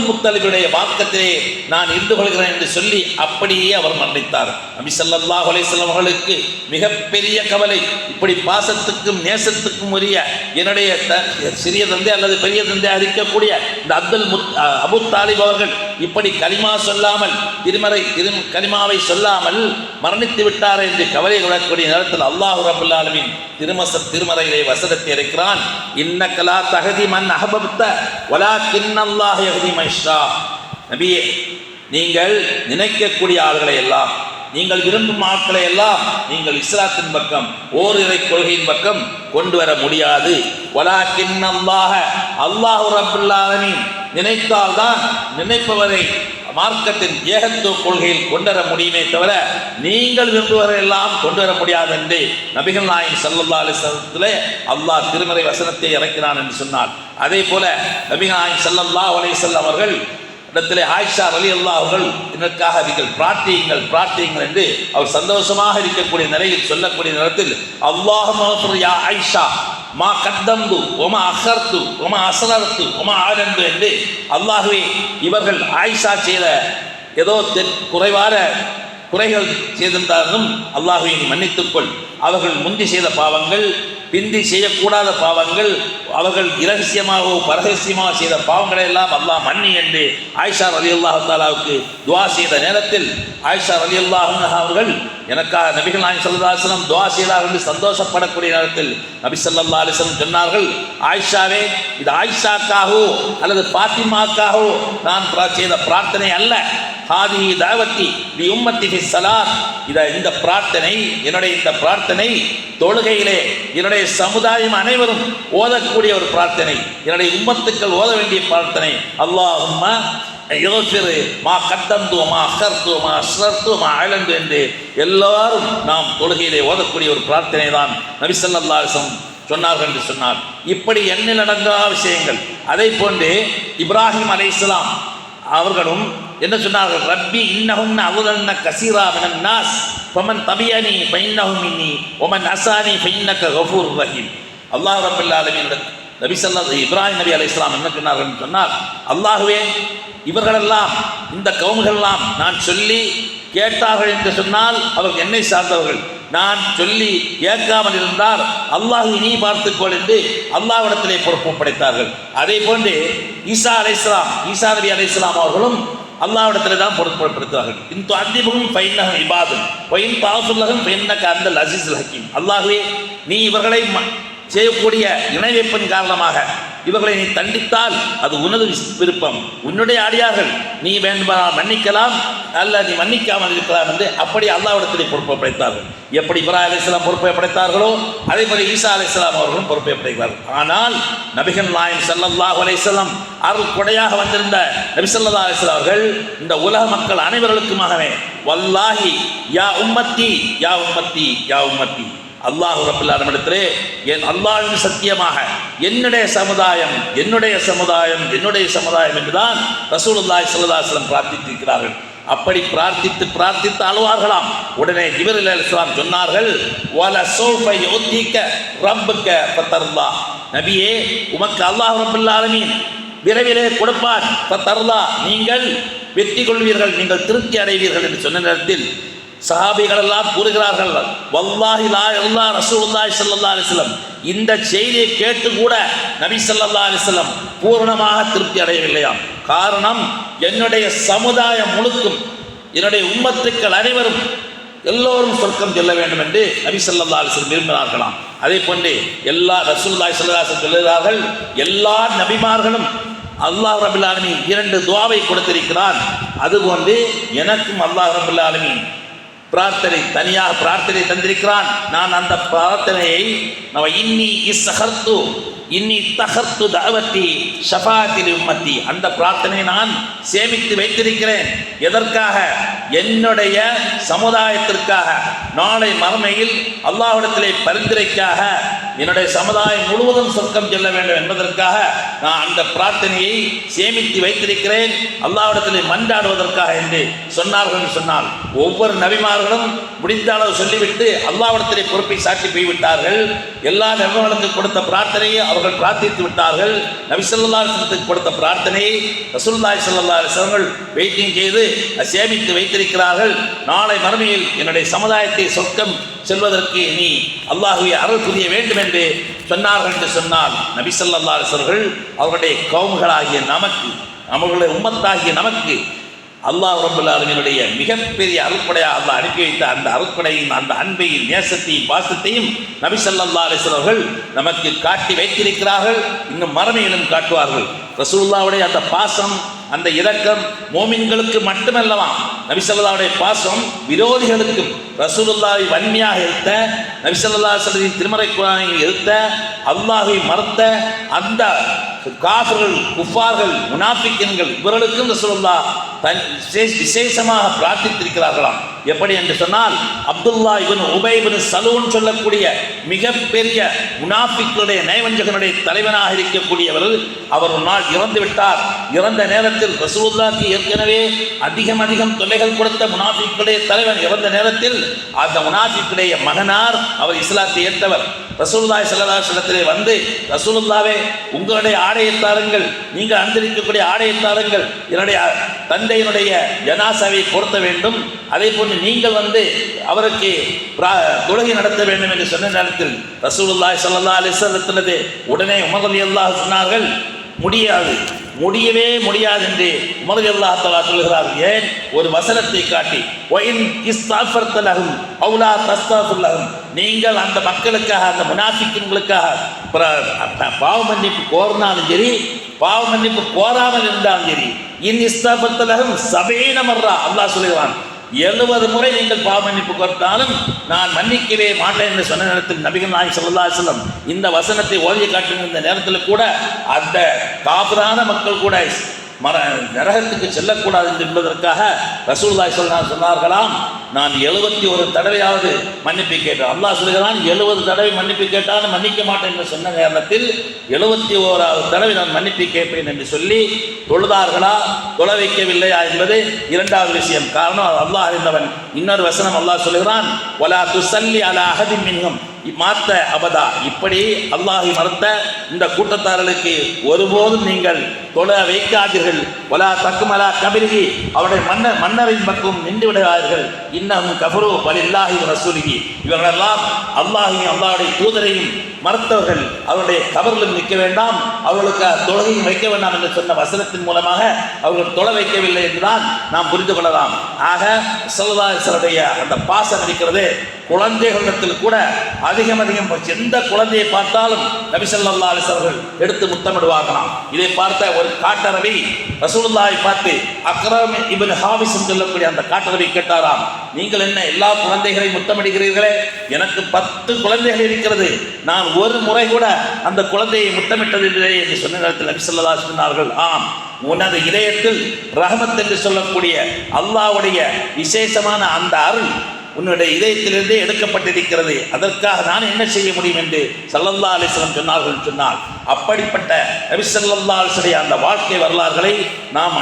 முத்தலிபுடைய மார்க்கத்திலே நான் இருந்து கொள்கிறேன் என்று சொல்லி அப்படியே அவர் மரணித்தார். நபி ஸல்லல்லாஹு அலைஹி வஸல்லம் அவர்களுக்கு மிகப்பெரிய கவலை. இப்படி பாசத்துக்கும் நேசத்துக்கும் உரிய என்னுடைய சிறிய தந்தை அல்லது பெரிய தந்தை அறிக்கக்கூடிய இந்த அபூ தாலிப் அவர்கள் இப்படி கலிமா சொல்லாமல் கலிமாவை சொல்லாமல் மரணித்து விட்டார் என்று கவலை கொள்ளக்கூடிய நேரத்தில் அல்லாஹ் ரப்பல் ஆலமீன் திருமறையிலே வசனத்தை இறக்கிறான், இன்னக லா தஹதி மன் அஹ்பப்த வலாக்கின்னல்லாஹ் யஹ்தி மன் யஷா. நபியே, நீங்கள் நினைக்கக்கூடிய ஆள்களை எல்லாம், நீங்கள் விரும்பும் ஆட்களை எல்லாம் நீங்கள் இஸ்லாத்தின் பக்கம், ஓரிரை கொள்கையின் பக்கம் கொண்டு வர முடியாது. அல்லாஹ் ரப்பல் ஆலமீன் நினைத்தால்தான் நினைப்பவரை மார்க்கத்தின் ஏகத்துவ கொள்கையில் கொண்டு வர முடியுமே தவிர நீங்கள் விரும்புவரை எல்லாம் கொண்டு வர முடியாது என்று நபிகள் நாயகம் ஸல்லல்லாஹு அலைஹி வஸல்லத்திலே அல்லாஹ் திருமறை வசனத்தை இறக்கினான் என்று சொன்னார். அதே போல நபிகள் நாயகம் ஸல்லல்லாஹு அலைஹி வஸல்லம் அவர்கள் இடத்திலே ஆயிஷா ரலியல்லாஹு அவர்கள் இதற்காக நீங்கள் பிரார்த்தியுங்கள் என்று அவர் சந்தோஷமாக இருக்கக்கூடிய நிலையில் சொல்லக்கூடிய நேரத்தில், அல்லாஹும்ம யா ஆயிஷா மா கத்தம்து ஒமா அஹர்த்து ஒமா அஸ்ரர்து ஒமா ஆலந்து என்று, அல்லாஹ்வே இவர்கள் ஆயிஷா செய்த ஏதோ குறைகள் செய்திருந்தாலும் அல்லாஹ்வை நீ மன்னித்துக்கொள். அவர்கள் முந்தி செய்த பாவங்கள், பிந்தி செய்யக்கூடாத பாவங்கள், அவர்கள் இரகசியமாகவோ பரகசியமாக செய்த பாவங்களை எல்லாம் அல்லாஹ் மன்னி என்று ஆயிஷா ரலியல்லாஹு தஆலாவுக்கு துஆ செய்த நேரத்தில் ஆயிஷா ரலியல்லாஹு அன்ஹா அவர்கள் எனக்காக நபிகள் நாயகம் ஸல்லல்லாஹு அலைஹி வஸல்லம் துஆ செய்தார்கள் என்று சந்தோஷப்படக்கூடிய நேரத்தில் நபி ஸல்லல்லாஹு அலைஹி வஸல்லம் சொன்னார்கள், ஆயிஷாவே, இது ஆயிஷாக்காகவோ அல்லது பாத்திமாக்காகவோ நான் செய்த பிரார்த்தனை அல்ல. ஹாதிஹி தாவத்தி லி உம்மத்தி ஃபி ஸலாத். இந்த பிரார்த்தனை தொழுகையிலே என்னுடைய சமுதாயம் அனைவரும் ஓதக்கூடிய ஒரு பிரார்த்தனை, என்னுடைய உம்மத்துக்கள் ஓத வேண்டிய பிரார்த்தனை. அல்லாஹும்ம யக்ஃபிர் மா கத்தம்து மா அஹர்து மா அஸ்ரர்து மா அலந்து என்று எல்லாரும் நாம் தொழுகையிலே ஓதக்கூடிய ஒரு பிரார்த்தனை தான் நபி ஸல்லல்லாஹு அலைஹி வஸல்லம் சொன்னார்கள் என்று சொன்னார். இப்படி எண்ணில் அடங்கா விஷயங்கள். அதை போன்று இப்ராஹிம் அலைஹிஸ்ஸலாம் அவர்களும் என்ன சொன்னார்கள், ரப்பி இன்னஹுன்ன அவுதல்ன கஸீரா மினன் நாஸ் ஃபமன் தபியனி ஃபஇன்னஹு மின்னி வமன் அஸானி ஃபஇன்னக கஃபூருர் ரஹீம். அல்லாஹ் ரப்பல் ஆலமீன் இப்ராஹிம் நபி அலைஹிஸ்ஸலாம் என்ன சொன்னார்கள் என்று சொன்னால், அல்லாஹ்வே, இவர்களெல்லாம் இந்த கவும்களெல்லாம் நான் சொல்லி கேட்டார்கள் என்று சொன்னால் அவர்கள் என்னை சார்ந்தவர்கள், நான் சொல்லி கேட்காமல் இருந்தால் அல்லாஹ் நீ பார்த்துக்கொள் என்று அல்லாஹ்விடத்திலே பொறுப்பு படைத்தார்கள். அதே போன்று ஈசா நபி அலைஹிஸ்ஸலாம் அவர்களும் அல்லாஹ்விடத்திலே தான் பொறுப்படுத்துவார்கள். இந்த அந்திபும் பைன்னஹும் இபாதுன் பைன் தாஃபுல்லஹும் பைன்னக அந்தல் அஸீஸுல் ஹக்கீம். அல்லாஹ்வே, நீ இவர்களை செய்யக்கூடிய இணை வைப்பின் காரணமாக இவர்களை நீ தண்டித்தால் அது உனது விருப்பம், உன்னுடைய அடியார்கள், நீ வேண்டுமானால் மன்னிக்கலாம் அல்ல நீ மன்னிக்காமல் இருக்கலாம் என்று அப்படி அல்லாஹ்விடத்திலே பொறுப்பை படைத்தார்கள். எப்படி இப்ராஹிம் அலைஹிஸ்ஸலாம் பொறுப்பை படைத்தார்களோ அதே மாதிரி ஈசா அலைஹிஸ்ஸலாம் அவர்களும் பொறுப்பை படைத்தார்கள். ஆனால் நபிகள் நாயகம் ஸல்லல்லாஹு அலைஹி வஸல்லம் அருள் கொடையாக வந்திருந்த நபி ஸல்லல்லாஹு அலைஹி வஸல்லம் அவர்கள் இந்த உலக மக்கள் அனைவர்களுக்குமாகவே வல்லாஹி யா உம்மத்தி யா உம்மத்தி யா உம்மத்தி, அல்லாஹ் ரப்பல் ஆலமீனிடத்திலே என் அல்லாஹ்வின் சத்தியமாக என்னுடைய சமுதாயம் என்றுதான் ரசூலுல்லாஹி ஸல்லல்லாஹு அலைஹி வஸல்லம் பிரார்த்தித்திருக்கிறார்கள். அப்படி பிரார்த்தித்து அழுவார்களாம். உடனே ஜிப்ரீல் அலைஹிஸ்ஸலாம் சொன்னார்கள், வல சௌஃப யுதீக ரப்புக ஃபதர்லா. நபியே, உமக்கு அல்லாஹ் ரப்பல் ஆலமீன் விரைவிலே கொடுப்பார். தர்லா, நீங்கள் வெற்றி கொள்வீர்கள், நீங்கள் திருப்தி அடைவீர்கள் என்று சொன்ன நேரத்தில் சஹாபிகள் எல்லாம் கூறுகிறார்கள், வல்லாஹி லா இல்லாஹ ரசூலுல்லாஹி ஸல்லல்லாஹு அலைஹி வஸல்லம் இந்த செய்தியை கேட்டு கூட நபி ஸல்லல்லாஹு அலைஹி வஸல்லம் பூரணமாக திருப்தி அடையவில்லையாம். காரணம், என்னுடைய சமுதாயம் முழுக்கும், என்னுடைய உம்மத்துக்கள் அனைவரும் எல்லோரும் சொர்க்கம் செல்ல வேண்டும் என்று நபி ஸல்லல்லாஹு அலைஹி வஸல்லம் விரும்பினார்களாம். அதே போன்று எல்லா ரசூலுல்லாஹி ஸல்லல்லாஹு அலைஹி வஸல்லம் சொல்கிறார்கள், எல்லா நபிமார்களும் அல்லாஹ் ரப்பல் ஆலமீன் 2 துஆவை கொடுத்திருக்கிறான். அதுபோன்று எனக்கும் அல்லாஹ் ரப்பல் ஆலமீன் தனியாக பிரார்த்தனை தந்திருக்கிறான். நான் அந்த பிரார்த்தனையை இன்னி தகர்த்து தஅவத்தி ஷஃபாஅத்தில் உம்மத்தி, அந்த பிரார்த்தனையை நான் சேமித்து வைத்திருக்கிறேன். எதற்காக? என்னுடைய சமுதாயத்திற்காக, நாளை மறுமையில் அல்லாஹ்விடத்திலே பரிந்துரைக்காக, என்னுடைய சமுதாயம் முழுவதும் சொர்க்கம் செல்ல வேண்டும் என்பதற்காக நான் அந்த பிரார்த்தனையை சேமித்து வைத்திருக்கிறேன், அல்லாஹ்விடத்திலே மன்றாடுவதற்காக என்று சொன்னார்கள். சொன்னால் ஒவ்வொரு நபிமார்களும் முடிந்த அளவு சொல்லிவிட்டு அல்லாஹ்விடத்திலே பொறுப்பை சாட்டி போய்விட்டார்கள். எல்லா நபிமார்களுக்கு கொடுத்த பிரார்த்தனையை அவர்கள் பிரார்த்தித்து விட்டார்கள். நபி ஸல்லல்லாஹு அலைஹி வஸல்லம் கொடுத்த பிரார்த்தனையை ரசூலுல்லாஹி ஸல்லல்லாஹு அலைஹி வஸல்லம் வெயிட்டிங் செய்து சேமித்து வைத்திருக்கிறார்கள். நாளை மறுமையில் என்னுடைய சமுதாயத்தை சொர்க்கம் செல்வதற்கு நீ அல்லாஹ்வை அருள் புரிய வேண்டும் என்று சொன்னார்கள் என்று சொன்னால், நபி ஸல்லல்லாஹு அலைஹி வஸல்லம் அவருடைய கௌம்களாகிய நமக்கு, அவர்களுடைய உம்மத்தாகிய நமக்கு அல்லாஹ் ரப்பல் ஆலமீனுடைய மிகப்பெரிய அருட்கொடையாக அல்லாஹ் அனுப்பி வைத்த அந்த அருட்கொடையும், அந்த அன்பையும், நேசத்தையும், பாசத்தையும் நபி ஸல்லல்லாஹு அலைஹி வஸல்லம் அவர்கள் நமக்கு காட்டி வைத்திருக்கிறார்கள். இன்னும் மறுமையிலும் காட்டுவார்கள். ரசூலுல்லாஹ்வுடைய அந்த பாசம், அந்த இரக்கம் மோமின்களுக்கு மட்டுமல்லவா, நபி ஸல்லல்லாஹுடைய பாசம் விரோதிகளுக்கும், ரசூலுல்லாஹை வன்மையாக இருத்த, நபி ஸல்லல்லாஹு அலைஹி வஸல்லம் திருமறை குர்ஆனை இருத்த, அல்லாஹை மறுத்த அந்த காஃபிர்கள், குஃபார்கள், முனாஃபிக்கின்கள் இவர்களுக்கும் ரசூலுல்லாஹ் விசேஷமாக பிரார்த்தித்திருக்கிறார்களாம். எப்படி என்று சொன்னால், அப்துல்லா இப்னு உபை இப்னு சலூன் சொல்லக்கூடிய மிகப்பெரிய முனாஃபிக்குடைய நயவஞ்சகனுடைய தலைவனாக இருக்கக்கூடியவர், அவர் ஒரு நாள் இறந்து விட்டார். இறந்த நேரத்தில் ரசூலுல்லாஹ்க்கு ஏற்கனவே அதிகம் தொல்லைகள் கொடுத்த முனாஃபிக்குடைய தலைவன் இறந்த நேரத்தில் அந்த முனாஃபிக்குடைய மகனார் அவர் இஸ்லாத்தை ஏற்றவர். ரசூலுல்லாஹி ஸல்லல்லாஹு அலைஹி வஸல்லம் வந்து, ரசூலுல்லாஹ்வே உங்களுடைய ஆடையை தாருங்கள், நீங்கள் அணிந்திருக்கக்கூடிய ஆடையை தாருங்கள், என்னுடைய தந்தையினுடைய ஜனாசாவை பொருத்த வேண்டும், அதே போன்று நீங்கள் வந்து அவருக்கு தொழுகை நடத்த வேண்டும் என்று சொன்ன நேரத்தில் ரசூலுல்லாஹி ஸல்லல்லாஹு அலைஹி வஸல்லம் உடனே உமர் ரலியல்லாஹு அன்ஹு சொன்னார்கள், முடியவே முடியாது என்று உமர் ரலியல்லாஹு தஆலா சொல்கிறார்கள். ஏன்? ஒரு வசனத்தை காட்டி, ஒயின் இஸ்தாஃபர்த லஹும் அவ் லா தஸ்தாஃபிர் லஹும், நீங்கள் அந்த மக்களுக்காக, அந்த முனாஃபிக்குகளுக்காக பாவ மன்னிப்பு கோரினாலும் சரி, பாவ மன்னிப்பு கோராமல் இருந்தாலும் சரி, இன் இஸ்தாஃபர்த லஹும் 70 மர்ரா, அல்லாஹ் சொல்கிறான் 70 முறை நீங்கள் பாவ மன்னிப்பு கொடுத்தாலும் நான் மன்னிக்கவே மாட்டேன் என்று சொன்ன நேரத்தில் நபிகள் நாயகம் ஸல்லல்லாஹு அலைஹி வஸல்லம் இந்த வசனத்தை ஓதி காட்டுகின்ற நேரத்தில் கூட அந்த காபிரான மக்கள் கூட நரகத்துக்கு செல்லக்கூடாது என்பதற்காக ரசூலுல்லாஹி ஸல்லல்லாஹு அலைஹி வஸல்லம் சொன்னார்களாம், நான் 71 தடவையாவது மன்னிப்பு கேட்டேன். அல்லாஹ் சொல்கிறான், 70 தடவை மன்னிப்பு கேட்டாலும் மன்னிக்க மாட்டேன் என்று சொன்ன நேரத்தில் 71வது தடவை நான் மன்னிப்பு கேட்பேன் என்று சொல்லி தொழுதார்களா, தொழ வைக்கவில்லையா என்பது இரண்டாவது விஷயம். காரணம், அல்லாஹ் அறிந்தவன். இன்னொரு வசனம் அல்லாஹ் சொல்கிறான், வலா துஸல்லி அலா அஹதின் மின்ஹும் மாத்த அபதா, இப்படி அல்லாஹை மறுத்த இந்த கூட்டத்தார்களுக்கு ஒருபோதும் நீங்கள் தொழ வைக்காதீர்கள். வலா தக்குமலா கபிரிகி, அவருடைய மன்னரின் பக்கம் நின்று விடுவார்கள். இன்னமும் கஃபரு வலில்லாஹி ரசூலிஹி, இவர்களெல்லாம் அல்லாஹையும் அல்லாஹுடைய தூதரையும் மறுத்தவர்கள், அவருடைய கபரிலும் நிற்க வேண்டாம், அவர்களுக்கு தொழுகையும் வைக்க வேண்டாம் என்று சொன்ன வசனத்தின் மூலமாக அவர்கள் தொழ வைக்கவில்லை என்றுதான் நாம் புரிந்து கொள்ளலாம். ஆக ஸல்லல்லாஹு அலைஹி வஸல்லம் அந்த பாசம் இருக்கிறது. குழந்தைகளிடத்தில் கூட அதிகம் எந்த குழந்தையை பார்த்தாலும் நபி ஸல்லல்லாஹு அலைஹி வஸல்லம் அவர்கள் எடுத்து முத்தமிடுவார்களாம். இதை பார்த்த ஒரு காட்டரவி ரசூலுல்லாஹை பார்த்து, அக்ரம் இப்னு ஹாபிஸ் சொல்லக்கூடிய அந்த காட்டரவி கேட்டாராம், நீங்கள் என்ன எல்லா குழந்தைகளையும் முத்தமிடுகிறீர்களே, எனக்கு 10 குழந்தைகள் இருக்கிறது, நான் ஒரு முறை கூட அந்த குழந்தையை முத்தமிட்டதில்லை என்று சொன்ன நேரத்தில் நபி ஸல்லல்லாஹு அலைஹி வஸல்லம் சொன்னார்கள், ஆம், உனது இதயத்தில் ரஹமத் என்று சொல்லக்கூடிய அல்லாஹ்வுடைய விசேஷமான அந்த அருள் உன்னுடைய இதயத்திலிருந்தே எடுக்கப்பட்டிருக்கிறது, அதற்காக நான் என்ன செய்ய முடியும் என்று ஸல்லல்லாஹு அலைஹி வஸல்லம் சொன்னார்கள் சொன்னால், அப்படிப்பட்ட நபி ஸல்லல்லாஹு அலைஹி வஸல்லம் அந்த வாழ்க்கை வரலாறுகளை நாம்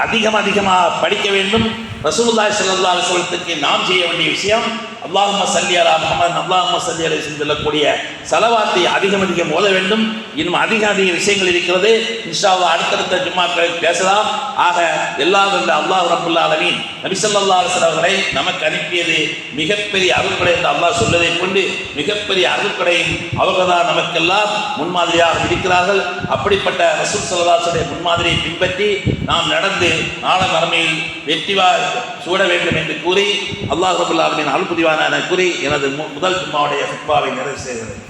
அதிகமாக படிக்க வேண்டும், ரசூலுல்லாஹி ஸல்லல்லாஹு அலைஹி வஸல்லத்துக்கு நாம் செய்ய வேண்டிய விஷயம் அல்லாஹும்ம ஸல்லி அலா முஹம்மத், அல்லாஹும்ம ஸல்லி அலைஹி சொல்லக்கூடிய ஸலவாத்தை அதிகம் ஓத வேண்டும். இன்னும் அதிக விஷயங்கள் இருக்கிறது. இன்ஷா அல்லாஹ் அடுத்தடுத்த ஜும்மாக்களில் பேசலாம். ஆக எல்லாம் வல்ல அல்லாஹ் ரப்புல் ஆலமீன் நபி ஸல்லல்லாஹு அலைஹி வஸல்லம் அவர்களை நமக்கு அனுப்பியது மிகப்பெரிய அருள்கொடை என்று அல்லாஹ் சொல்வதை கொண்டு மிகப்பெரிய அருள்கொடையும் அவர்கள் தான் நமக்கெல்லாம் முன்மாதிரியாக இருக்கிறார்கள். அப்படிப்பட்ட ரசூல் ஸல்லல்லாஹு அலைஹி வஸல்லம் முன்மாதிரியை பின்பற்றி நாம் நடந்து நாள மறுமையில் வெற்றிவாய் சூட வேண்டும் என்று கூறி அல்லாஹ் ரப்புல் ஆலமீன் அருள் புரிவானாக என கூறி எனது முதல் ஜும்மாவுடைய ஹுத்பாவை நிறைவு செய்கிறேன்.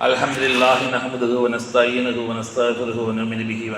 அல்ஹம்துலில்லாஹ் நஹ்மதுஹு வ நஸ்தஈனுஹு வ நஸ்தக்ஃபிருஹு வ நு'மினு பிஹி வ